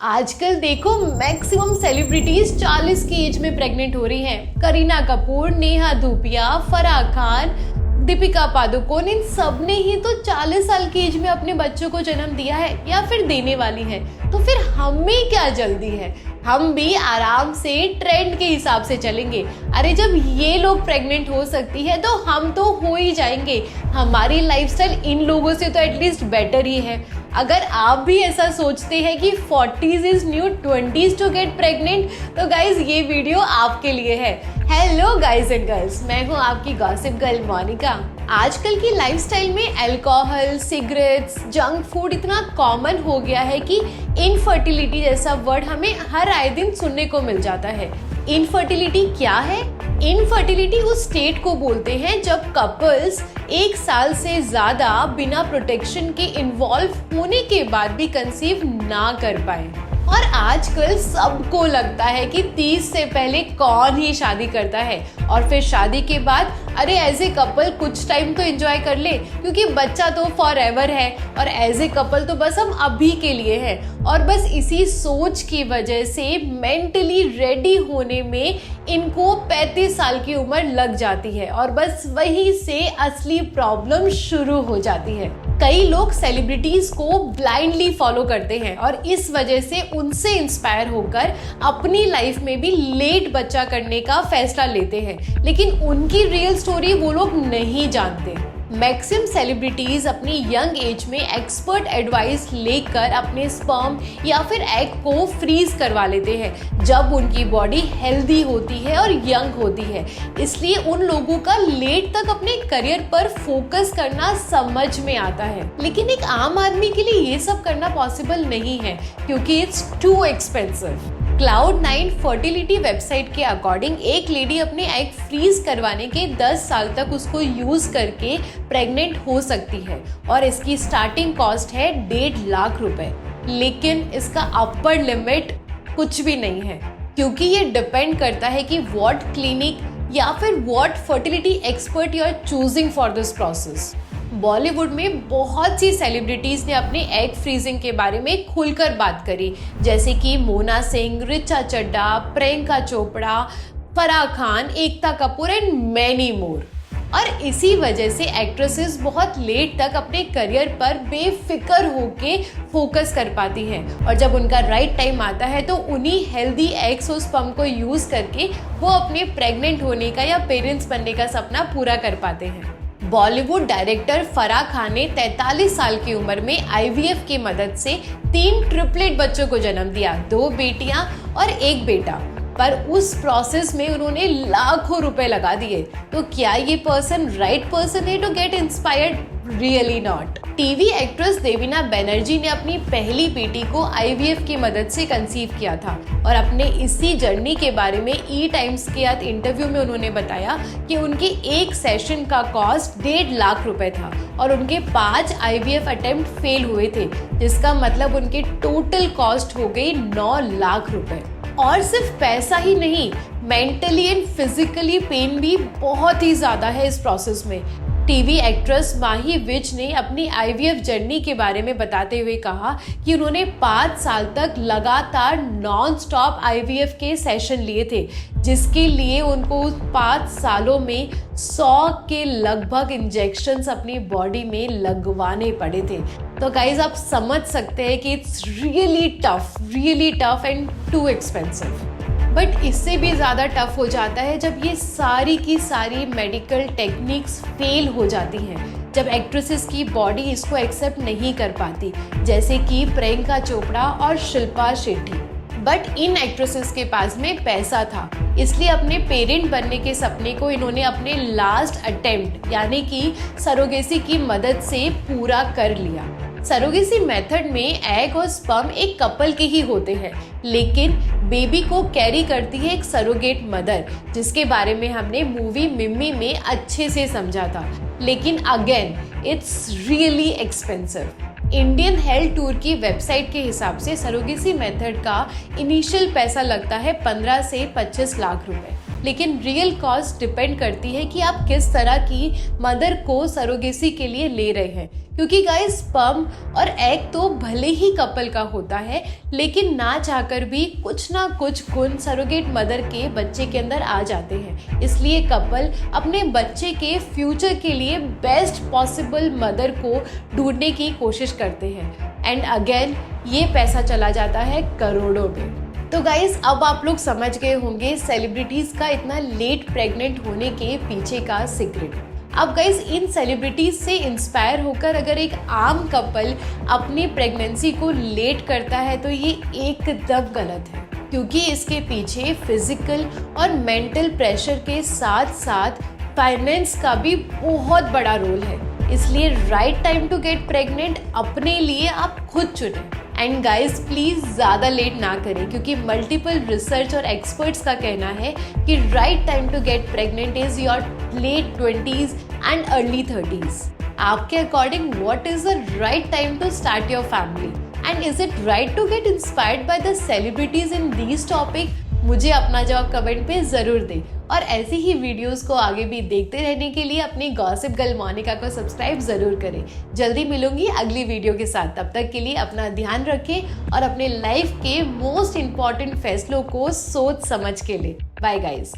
आजकल देखो maximum celebrities 40 की एज में प्रेग्नेंट हो रही हैं। करीना कपूर, नेहा धूपिया, फराह खान, दीपिका पादुकोण, इन सब ने ही तो 40 साल की एज में अपने बच्चों को जन्म दिया है या फिर देने वाली है। तो फिर हमें क्या जल्दी है? हम भी आराम से ट्रेंड के हिसाब से चलेंगे। अरे जब ये लोग प्रेग्नेंट हो सकती है तो हम तो हो ही जाएंगे। हमारी लाइफस्टाइल इन लोगों से तो एटलीस्ट बेटर ही है। अगर आप भी ऐसा सोचते हैं कि 40s is new 20s to get pregnant, तो गाइज ये वीडियो आपके लिए है। हेलो गाइज एंड गर्ल्स, मैं हूँ आपकी गॉसिप गर्ल मोनिका। आजकल की लाइफस्टाइल में अल्कोहल, सिगरेट्स, जंक फूड इतना कॉमन हो गया है कि इनफर्टिलिटी जैसा वर्ड हमें हर आए दिन सुनने को मिल जाता है। इनफर्टिलिटी क्या है? इनफर्टिलिटी उस स्टेट को बोलते हैं जब कपल्स 1 साल से ज्यादा बिना प्रोटेक्शन के इन्वॉल्व होने के बाद भी कंसीव ना कर पाए। और आजकल सबको लगता है कि 30 से पहले कौन ही शादी करता है, और फिर शादी के बाद अरे एज ए कपल कुछ टाइम तो एंजॉय कर ले क्योंकि बच्चा तो फॉर एवर है, और एज ए कपल तो बस हम अभी के लिए है। और बस इसी सोच की वजह से मेंटली रेडी होने में इनको 35 साल की उम्र लग जाती है, और बस वहीं से असली प्रॉब्लम शुरू हो जाती है। कई लोग सेलिब्रिटीज को ब्लाइंडली फॉलो करते हैं और इस वजह से उनसे इंस्पायर होकर अपनी लाइफ में भी लेट बच्चा करने का फैसला लेते हैं, लेकिन उनकी रियल स्टोरी वो लोग नहीं जानते। मैक्सिमम सेलिब्रिटीज अपनी यंग एज में एक्सपर्ट एडवाइस लेकर अपने स्पर्म या फिर एग को फ्रीज करवा लेते हैं जब उनकी बॉडी हेल्दी होती है और यंग होती है। इसलिए उन लोगों का लेट तक अपने करियर पर फोकस करना समझ में आता है, लेकिन एक आम आदमी के लिए ये सब करना पॉसिबल नहीं है क्योंकि it's too expensive. Cloud9 fertility website के अकॉर्डिंग एक लेडी अपने एग फ्रीज करवाने के 10 साल तक उसको यूज करके प्रेग्नेंट हो सकती है, और इसकी स्टार्टिंग कॉस्ट है 1.5 लाख रुपए। लेकिन इसका अपर लिमिट कुछ भी नहीं है क्योंकि ये डिपेंड करता है कि व्हाट क्लिनिक या फिर what fertility expert you are choosing for this process. Bollywood में बहुत सी सेलिब्रिटीज ने अपने एग फ्रीजिंग के बारे में खुलकर बात करी, जैसे कि Mona Singh, Richa Chadha, Priyanka Chopra, Farah Khan, Ekta Kapoor and many more. और इसी वजह से एक्ट्रेसेस बहुत लेट तक अपने करियर पर बेफिक्र होके फोकस कर पाती हैं, और जब उनका राइट टाइम आता है तो उन्हीं हेल्दी एग्स और स्पर्म को यूज करके वो अपने प्रेग्नेंट होने का या पेरेंट्स बनने का सपना पूरा कर पाते हैं। बॉलीवुड डायरेक्टर फराह खान ने 43 साल की उम्र में IVF की मदद से 3 ट्रिपलेट बच्चों को जन्म दिया, 2 बेटियां और 1 बेटा। पर उस प्रोसेस में उन्होंने लाखों रुपए लगा दिए। तो क्या ये पर्सन राइट पर्सन है to get inspired? Really not. TV actress Devina Banerjee ने अपनी पहली बेटी को IVF की मदद से कंसीव किया था, और अपने इसी जर्नी के बारे में E-टाइम्स के साथ इंटरव्यू में उन्होंने बताया कि उनके एक सेशन का कॉस्ट 1.5 लाख रुपए था और उनके 5 IVF अटेम्प्ट फेल हुए थे, जिसका मतलब उनके टोटल कॉस्ट हो गई 9 लाख रुपए। और सिर्फ पैसा ही नहीं, मेंटली एंड फिजिकली पेन भी बहुत ही ज्यादा है इस प्रोसेस में। टीवी एक्ट्रेस माही विज ने अपनी IVF जर्नी के बारे में बताते हुए कहा कि उन्होंने 5 साल तक लगातार नॉन स्टॉप IVF के सेशन लिए थे, जिसके लिए उनको 5 सालों में 100 के लगभग इंजेक्शंस अपनी बॉडी में लगवाने पड़े थे। तो गाइज आप समझ सकते हैं कि it's really tough and too expensive. But इससे भी ज़्यादा टफ हो जाता है जब ये सारी की सारी मेडिकल टेक्निक्स फेल हो जाती हैं, जब एक्ट्रेसेस की बॉडी इसको एक्सेप्ट नहीं कर पाती, जैसे कि प्रियंका चोपड़ा और Shilpa Shetty. But in actresses के पास में पैसा था, इसलिए अपने पेरेंट बनने के सपने को इन्होंने अपने लास्ट अटेम्प्ट यानी कि सरोगेसी की मदद से पूरा कर लिया। सरोगेसी मेथड में एग और स्पर्म एक कपल के ही होते हैं, लेकिन बेबी को कैरी करती है एक सरोगेट मदर, जिसके बारे में हमने मूवी मिम्मी में अच्छे से समझा था। लेकिन again it's really expensive. Indian health tour की वेबसाइट के हिसाब से सरोगेसी मेथड का इनिशियल पैसा लगता है 15 से 25 लाख रुपए। लेकिन रियल कॉस्ट डिपेंड करती है कि आप किस तरह की मदर को सरोगेसी के लिए ले रहे हैं। क्योंकि गाइस स्पर्म और एग तो भले ही कपल का होता है, लेकिन ना चाहकर भी कुछ ना कुछ गुण सरोगेट मदर के बच्चे के अंदर आ जाते हैं। इसलिए कपल अपने बच्चे के फ्यूचर के लिए बेस्ट पॉसिबल मदर को ढूंढने की कोशिश करते हैं। एंड अगेन ये पैसा चला जाता है करोड़ों में। तो गाइस अब आप लोग समझ गए होंगे सेलिब्रिटीज का इतना लेट प्रेग्नेंट होने के पीछे का सीक्रेट। अब गाइस इन सेलिब्रिटीज से इंस्पायर होकर अगर एक आम कपल अपनी प्रेगनेंसी को लेट करता है तो ये एकदम गलत है, क्योंकि इसके पीछे फिजिकल और मेंटल प्रेशर के साथ साथ फाइनेंस का भी बहुत बड़ा रोल है। इसलिए right time to get pregnant अपने लिए आप खुद चुनें। एंड गाइस प्लीज ज़्यादा लेट ना करें, क्योंकि मल्टीपल रिसर्च और एक्सपर्ट्स का कहना है कि right time to get pregnant is your late 20s and early 30s। आपके according what is the right time to start your family, and is it right to get inspired by the celebrities in these topic? मुझे अपना जवाब comment पे ज़रूर दें। और ऐसी ही videos को आगे भी देखते रहने के लिए अपनी गॉसिप गर्ल मोनिका को सब्सक्राइब ज़रूर करें। जल्दी मिलूंगी अगली वीडियो के साथ। तब तक के लिए अपना ध्यान रखें और अपने लाइफ के मोस्ट इम्पॉर्टेंट फैसलों को सोच समझ के लें। Bye guys.